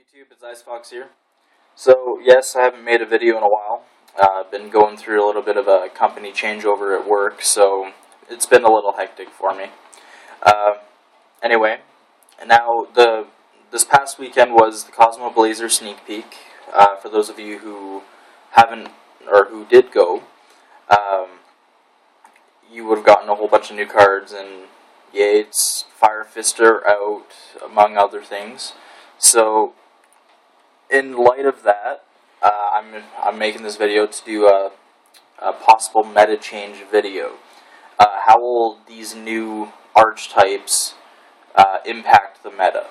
YouTube? It's IceFox here. So, yes, I haven't made a video in a while. I've been going through a little bit of a company changeover at work, so it's been a little hectic for me. Anyway, and now this past weekend was the Cosmo Blazer sneak peek. For those of you who haven't, or who did go, you would have gotten a whole bunch of new cards, and Yates, Fire Fister out, among other things. So, in light of that, I'm making this video to do a possible meta change video. How will these new archetypes impact the meta?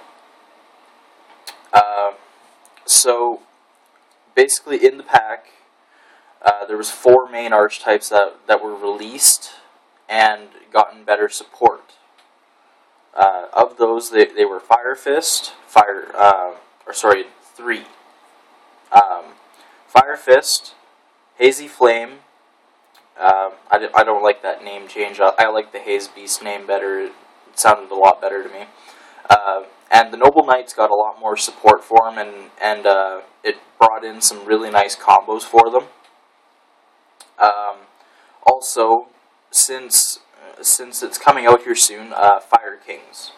So, basically, in the pack, there was 4 main archetypes that were released and gotten better support. Of those, they were Fire Fist, 3. Fire Fist, Hazy Flame. I don't like that name change. I like the Haze Beast name better. It sounded a lot better to me. And the Noble Knights got a lot more support for them, and it brought in some really nice combos for them. Also, since it's coming out here soon, Fire Kings.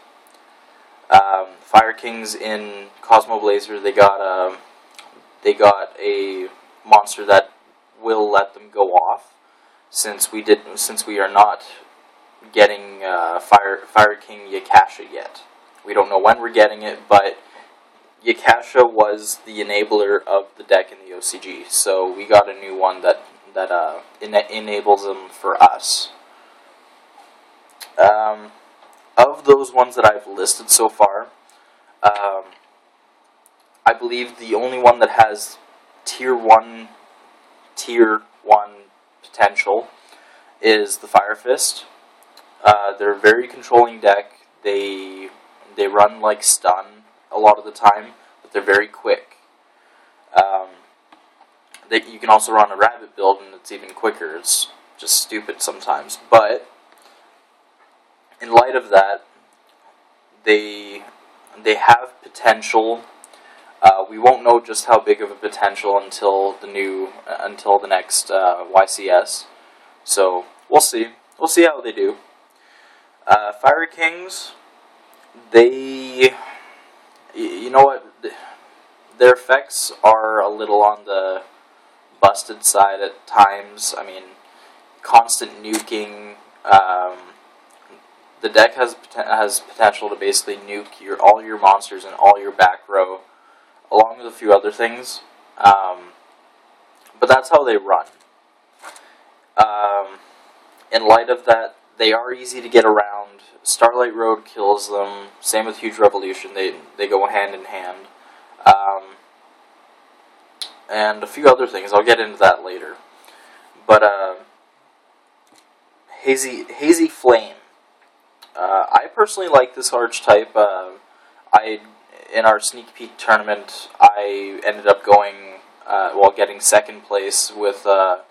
Fire Kings in Cosmo Blazer, they got a monster that will let them go off, since we are not getting Fire King Yakasha yet. We don't know when we're getting it, but Yakasha was the enabler of the deck in the OCG, so we got a new one that enables them for us. Of those ones that I've listed so far, I believe the only one that has tier 1 potential is the Fire Fist. They're a very controlling deck. They run like stun a lot of the time, but they're very quick. You can also run a rabbit build, and it's even quicker. It's just stupid sometimes, but in light of that, they have potential. We won't know just how big of a potential until the next YCS. So we'll see. We'll see how they do. Fire Kings, you know what? Their effects are a little on the busted side at times. I mean, constant nuking. The deck has potential to basically nuke all your monsters and all your back row, along with a few other things. But that's how they run. In light of that, they are easy to get around. Starlight Road kills them. Same with Huge Revolution. They go hand in hand. And a few other things. I'll get into that later. But Hazy Flame. I personally like this archetype. In our sneak peek tournament, I ended up getting second place with a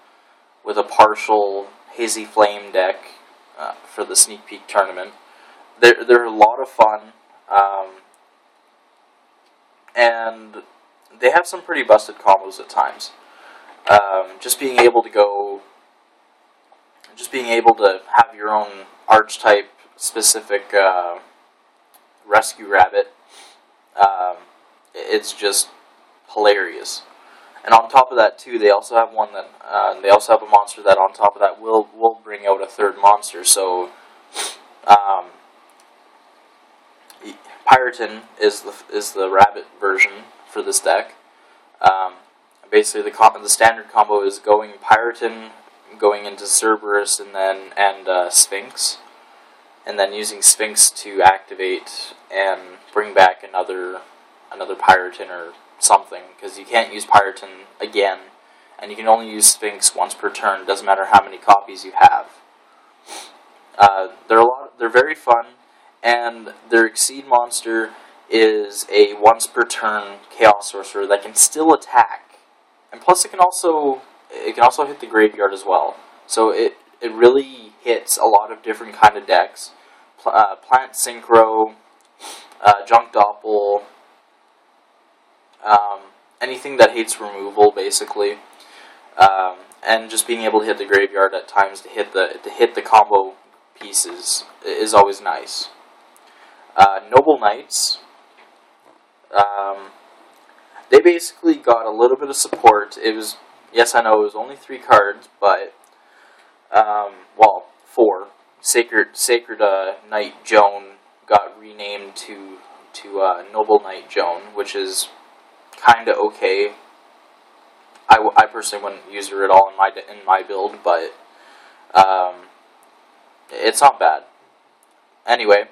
partial Hazy Flame deck for the sneak peek tournament. They're a lot of fun, and they have some pretty busted combos at times. Just being able to have your own archetype specific rescue rabbit, it's just hilarious. And on top of that too, they also have a monster that on top of that will bring out a third monster. So Pyrotin is the rabbit version for this deck. Basically, the standard combo is going Pyrotin, going into Cerberus, and Sphinx, and then using Sphinx to activate and bring back another Pyrotin or something, because you can't use Pyrotin again, and you can only use Sphinx once per turn. Doesn't matter how many copies you have. They're very fun, and their Exceed monster is a once per turn Chaos Sorcerer that can still attack, and plus it can also hit the graveyard as well. So it really hits a lot of different kind of decks. Plant Synchro, Junk Doppel, Anything that hates removal, basically, and just being able to hit the graveyard at times to hit the combo pieces is always nice. Noble Knights, they basically got a little bit of support. It was, yes, I know it was only 3 cards, but well, 4. Sacred Knight Joan got renamed to Noble Knight Joan, which is kind of okay. I personally wouldn't use her at all in my build, but it's not bad. Anyway,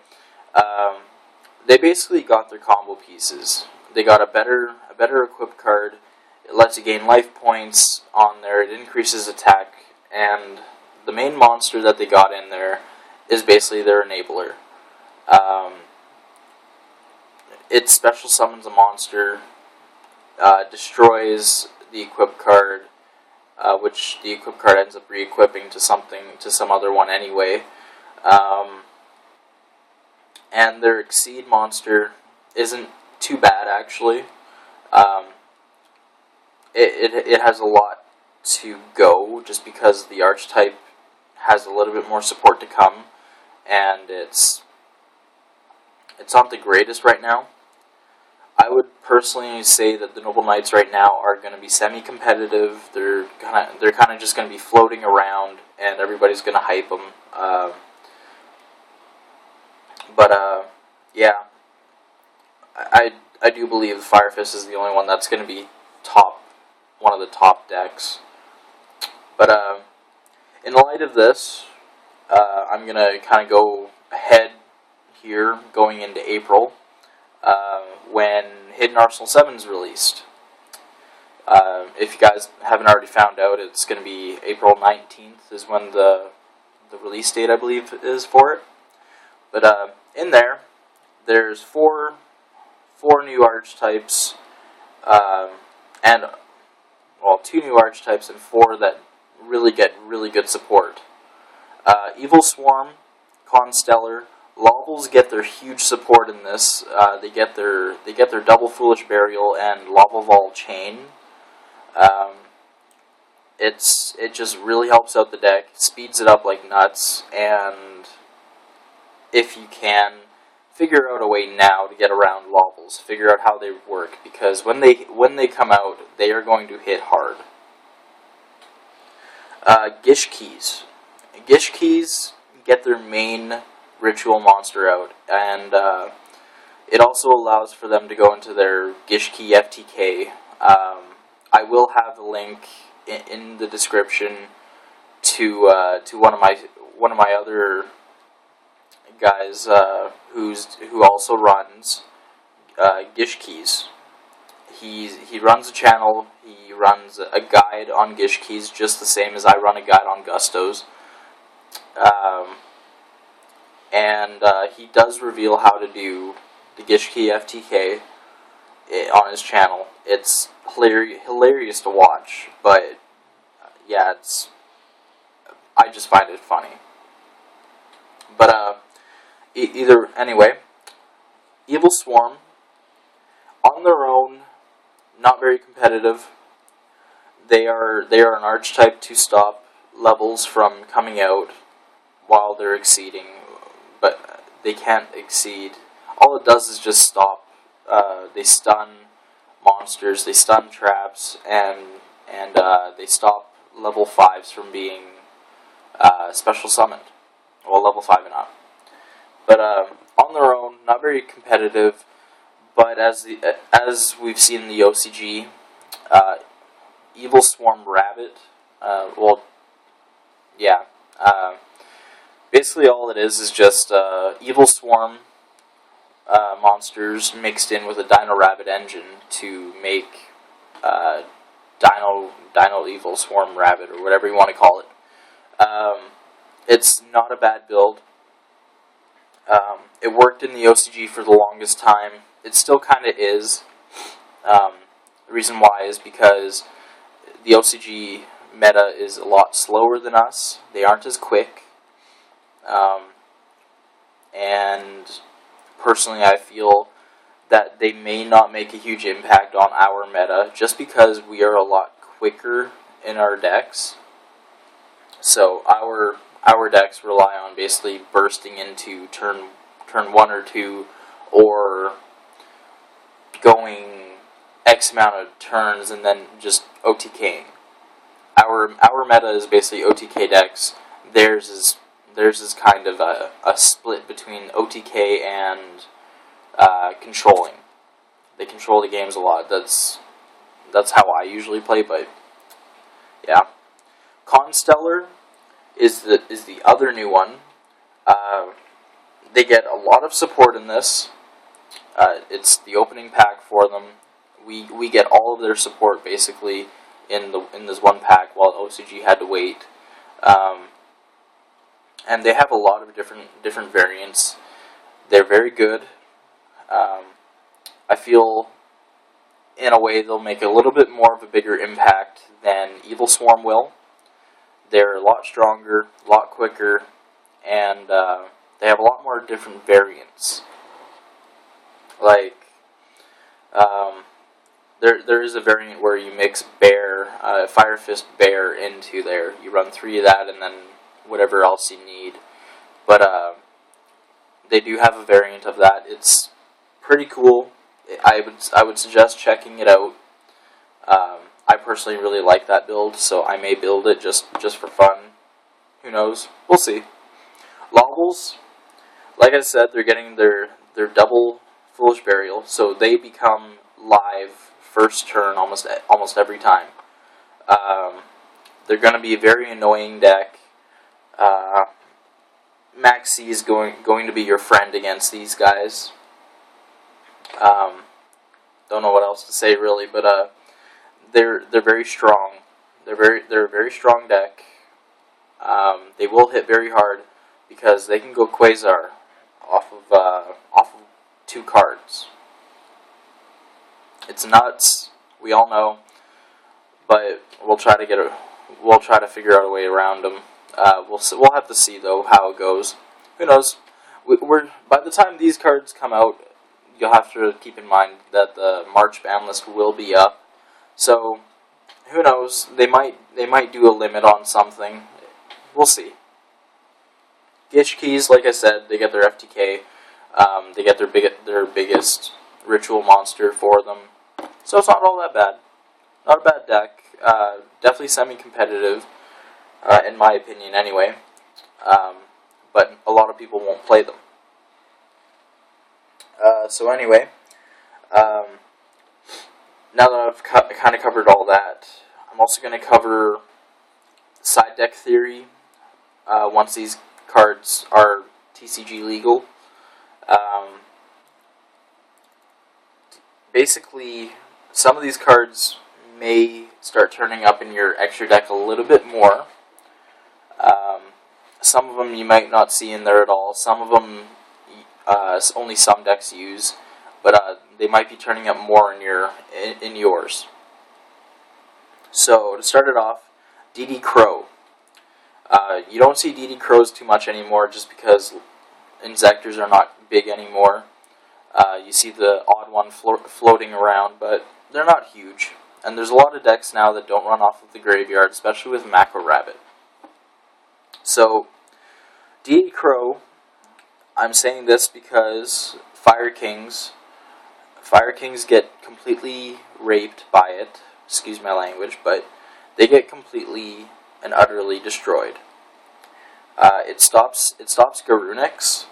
they basically got their combo pieces. They got a better equipped card. It lets you gain life points on there. It increases attack, and the main monster that they got in there is basically their enabler. It special summons a monster, destroys the equipped card, which the equipped card ends up re-equipping to some other one anyway. And their Exceed monster isn't too bad, actually. It has a lot to go, just because the archetype has a little bit more support to come, and it's not the greatest right now. I would personally say that the Noble Knights right now are going to be semi-competitive. They're kind of just going to be floating around, and everybody's going to hype them. Yeah, I do believe the Fire Fist is the only one that's going to be one of the top decks. But in light of this, I'm going to kind of go ahead here, going into April, when Hidden Arsenal 7 is released. If you guys haven't already found out, it's going to be April 19th is when the release date, I believe, is for it. But in there's four new archetypes, and, well, 2 new archetypes and 4 that really get really good support. Evil Swarm, Constellar, Lavels get their huge support in this. They get their double Foolish Burial and Lava Vault Chain. It just really helps out the deck, speeds it up like nuts, and if you can, figure out a way now to get around Lavels. Figure out how they work, because when they come out, they are going to hit hard. Gish Keys. Gish Keys get their main ritual monster out, and it also allows for them to go into their Gish Key FTK. I will have the link in the description to one of my other guys who also runs Gish Keys. He runs a channel. He runs a guide on Gish Keys, just the same as I run a guide on Gustos. And he does reveal how to do the Gish Key FTK on his channel. It's hilarious to watch, but yeah, I just find it funny. But anyway, Evil Swarm, on their own, not very competitive. They are an archetype to stop levels from coming out while they're exceeding, but they can't exceed. All it does is just stop. They stun monsters, they stun traps, and they stop level 5s from being special summoned. Well, level 5 and up. But on their own, not very competitive. But as we've seen in the OCG, Evil Swarm Rabbit. Basically all it is just Evil Swarm monsters mixed in with a Dino Rabbit engine to make Dino Evil Swarm Rabbit, or whatever you want to call it. It's not a bad build. It worked in the OCG for the longest time. It still kind of is. The reason why is because the OCG meta is a lot slower than us. They aren't as quick. And personally, I feel that they may not make a huge impact on our meta, just because we are a lot quicker in our decks. So our decks rely on basically bursting into turn 1 or 2, or going X amount of turns and then just OTKing. Our meta is basically OTK decks. Theirs is kind of a split between OTK and controlling. They control the games a lot. That's how I usually play, but yeah. Constellar is the other new one. They get a lot of support in this. It's the opening pack for them. We get all of their support basically in this one pack, while OCG had to wait. And they have a lot of different variants. They're very good. I feel, in a way, they'll make a little bit more of a bigger impact than Evil Swarm will. They're a lot stronger, a lot quicker, and they have a lot more different variants. Like, there is a variant where you mix Bear, Fire Fist Bear into there. You run 3 of that, and then whatever else you need. But they do have a variant of that. It's pretty cool. I would suggest checking it out. I personally really like that build, so I may build it just for fun. Who knows? We'll see. Lobbles, like I said, they're getting their double Foolish Burial, so they become live first turn almost every time. They're going to be a very annoying deck. Maxi is going to be your friend against these guys. Don't know what else to say really, but they're very strong. They're a very strong deck. They will hit very hard because they can go Quasar off of 2 cards. It's nuts. We all know, but we'll try to figure out a way around them. We'll have to see though how it goes. Who knows? By the time these cards come out, you'll have to keep in mind that the March ban list will be up. So who knows? They might do a limit on something. We'll see. Gish Keys, like I said, they get their FTK. They get their biggest ritual monster for them. So it's not all that bad. Not a bad deck. Definitely semi-competitive, in my opinion anyway. But a lot of people won't play them. So anyway, now that I've kind of covered all that, I'm also going to cover side deck theory once these cards are TCG legal. Basically, some of these cards may start turning up in your extra deck a little bit more. Some of them you might not see in there at all. Some of them only some decks use, but they might be turning up more in yours. So to start it off, DD Crow. You don't see DD Crows too much anymore, just because Inzectors are not big anymore. You see the odd one floating around, but they're not huge. And there's a lot of decks now that don't run off of the graveyard, especially with Macro Rabbit. So, DD Crow, I'm saying this because Fire Kings get completely raped by it. Excuse my language, but they get completely and utterly destroyed. It stops Garunix.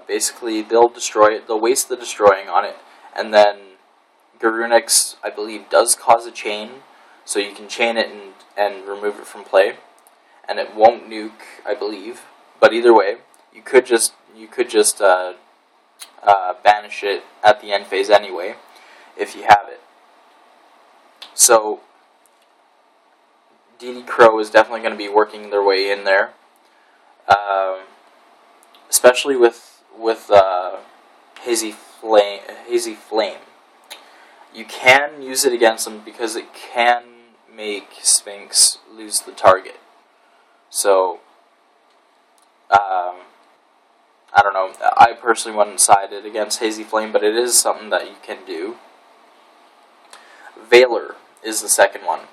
Basically, they'll destroy it. They'll waste the destroying on it, and then Garunix, I believe, does cause a chain, so you can chain it and remove it from play, and it won't nuke, I believe. But either way, you could just banish it at the end phase anyway, if you have it. So DD Crow is definitely going to be working their way in there, especially with Hazy Flame. You can use it against them because it can make Sphinx lose the target. So I don't know. I personally wouldn't side it against Hazy Flame, but it is something that you can do. Veiler is the second one.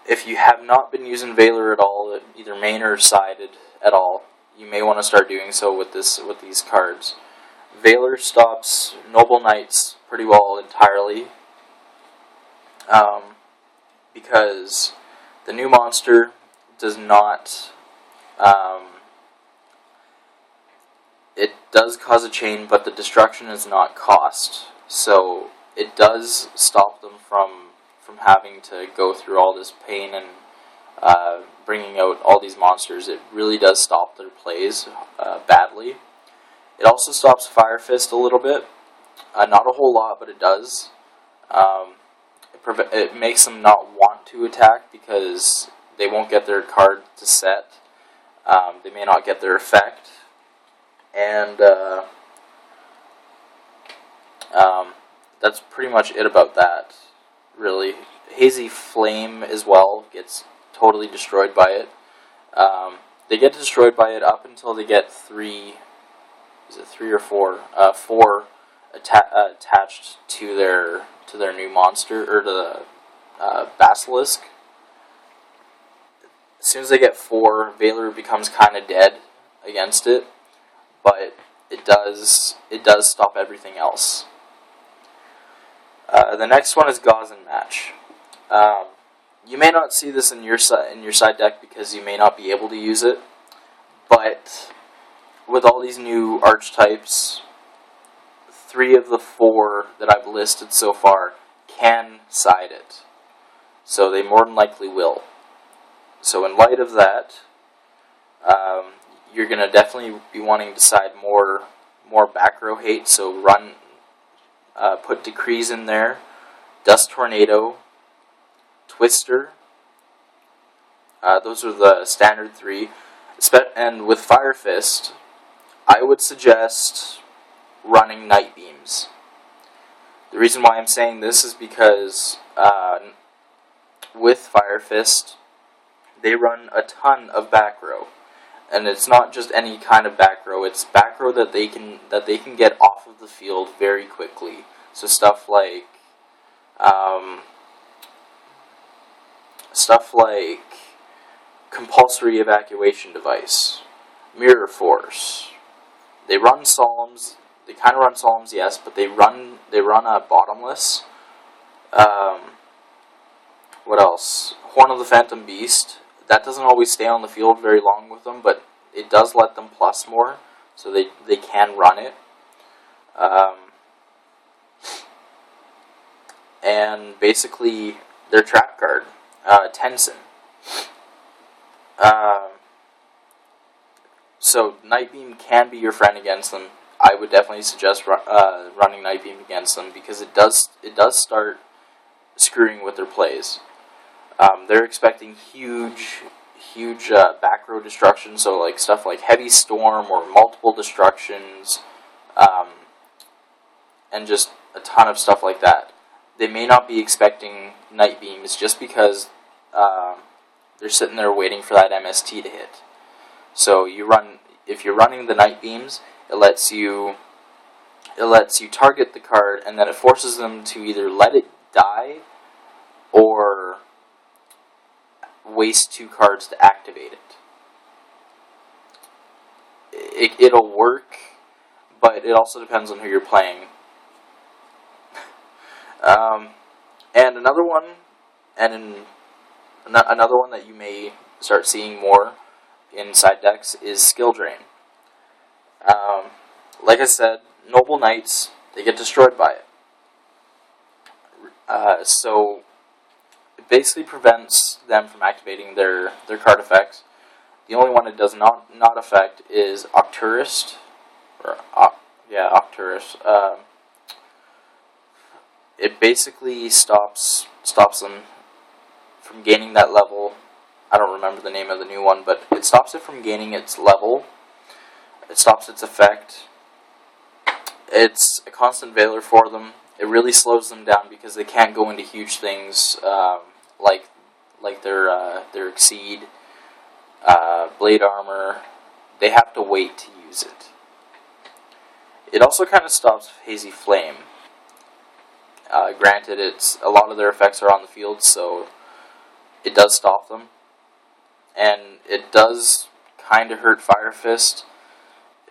If you have not been using Veiler at all, either main or sided at all, you may want to start doing so with these cards. Veiler stops Noble Knights pretty well entirely, because the new monster does not. It does cause a chain, but the destruction is not cost. So it does stop them from having to go through all this pain and bringing out all these monsters. It really does stop their plays badly. It also stops Fire Fist a little bit. Not a whole lot, but it does. It makes them not want to attack because they won't get their card to set. They may not get their effect. And that's pretty much it about that, really. Hazy Flame as well gets totally destroyed by it. They get destroyed by it up until they get 3, is it 3 or 4? 4 attached to their new monster, or to the Basilisk. As soon as they get 4, Veiler becomes kind of dead against it, but it does stop everything else. The next one is Gauzen Match. You may not see this in your side deck because you may not be able to use it, but with all these new archetypes, 3 of the 4 that I've listed so far can side it, so they more than likely will. So in light of that, you're going to definitely be wanting to side more back row hate, so put Decrees in there, Dust Tornado, Twister. Those are the standard 3. And with Fire Fist, I would suggest running Night Beams. The reason why I'm saying this is because with Fire Fist, they run a ton of back row, and it's not just any kind of back row. It's back row that they can get off of the field very quickly. So stuff like Compulsory Evacuation Device, Mirror Force. They run Solemns. They kind of run Solemns, yes, but they run a Bottomless. What else? Horn of the Phantom Beast. That doesn't always stay on the field very long with them, but it does let them plus more, so they can run it. And basically, their trap card, Tensin. So Night Beam can be your friend against them. I would definitely suggest running Night Beam against them because it does start screwing with their plays. They're expecting huge back row destruction, so like stuff like Heavy Storm or multiple destructions, and just a ton of stuff like that. They may not be expecting Night Beams just because they're sitting there waiting for that MST to hit. So if you're running the Night Beams, it lets you target the card, and then it forces them to either let it die or waste 2 cards to activate it. It'll work, but it also depends on who you're playing. And another one that you may start seeing more in side decks is Skill Drain. Like I said, Noble Knights, they get destroyed by it. So it basically prevents them from activating their card effects. The only one it does not affect is Octurist. Octurist. It basically stops them from gaining that level. I don't remember the name of the new one, but it stops it from gaining its level. It stops its effect. It's a constant Veiler for them. It really slows them down because they can't go into huge things like their Exceed, Blade Armor. They have to wait to use it. It also kind of stops Hazy Flame. Granted, a lot of their effects are on the field, so it does stop them. And it does kind of hurt Fire Fist.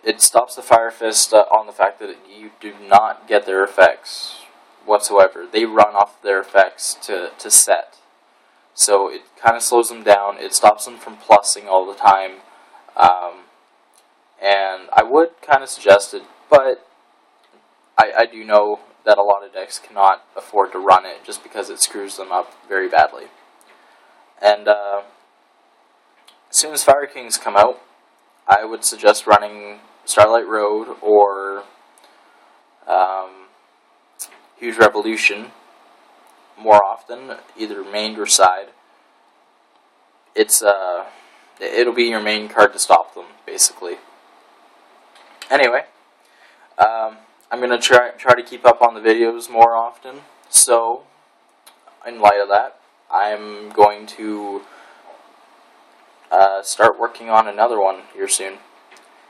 It stops the Fire Fist on the fact that you do not get their effects whatsoever. They run off their effects to set. So it kind of slows them down. It stops them from plussing all the time. And I would kind of suggest it, but I do know that a lot of decks cannot afford to run it just because it screws them up very badly. And as soon as Fire Kings come out, I would suggest running Starlight Road or Huge Revolution more often, either main or side. It'll be your main card to stop them, basically. Anyway, I'm gonna try to keep up on the videos more often. So, in light of that, I'm going to start working on another one here soon.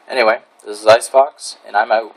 Anyway, this is Ice Fox, and I'm out.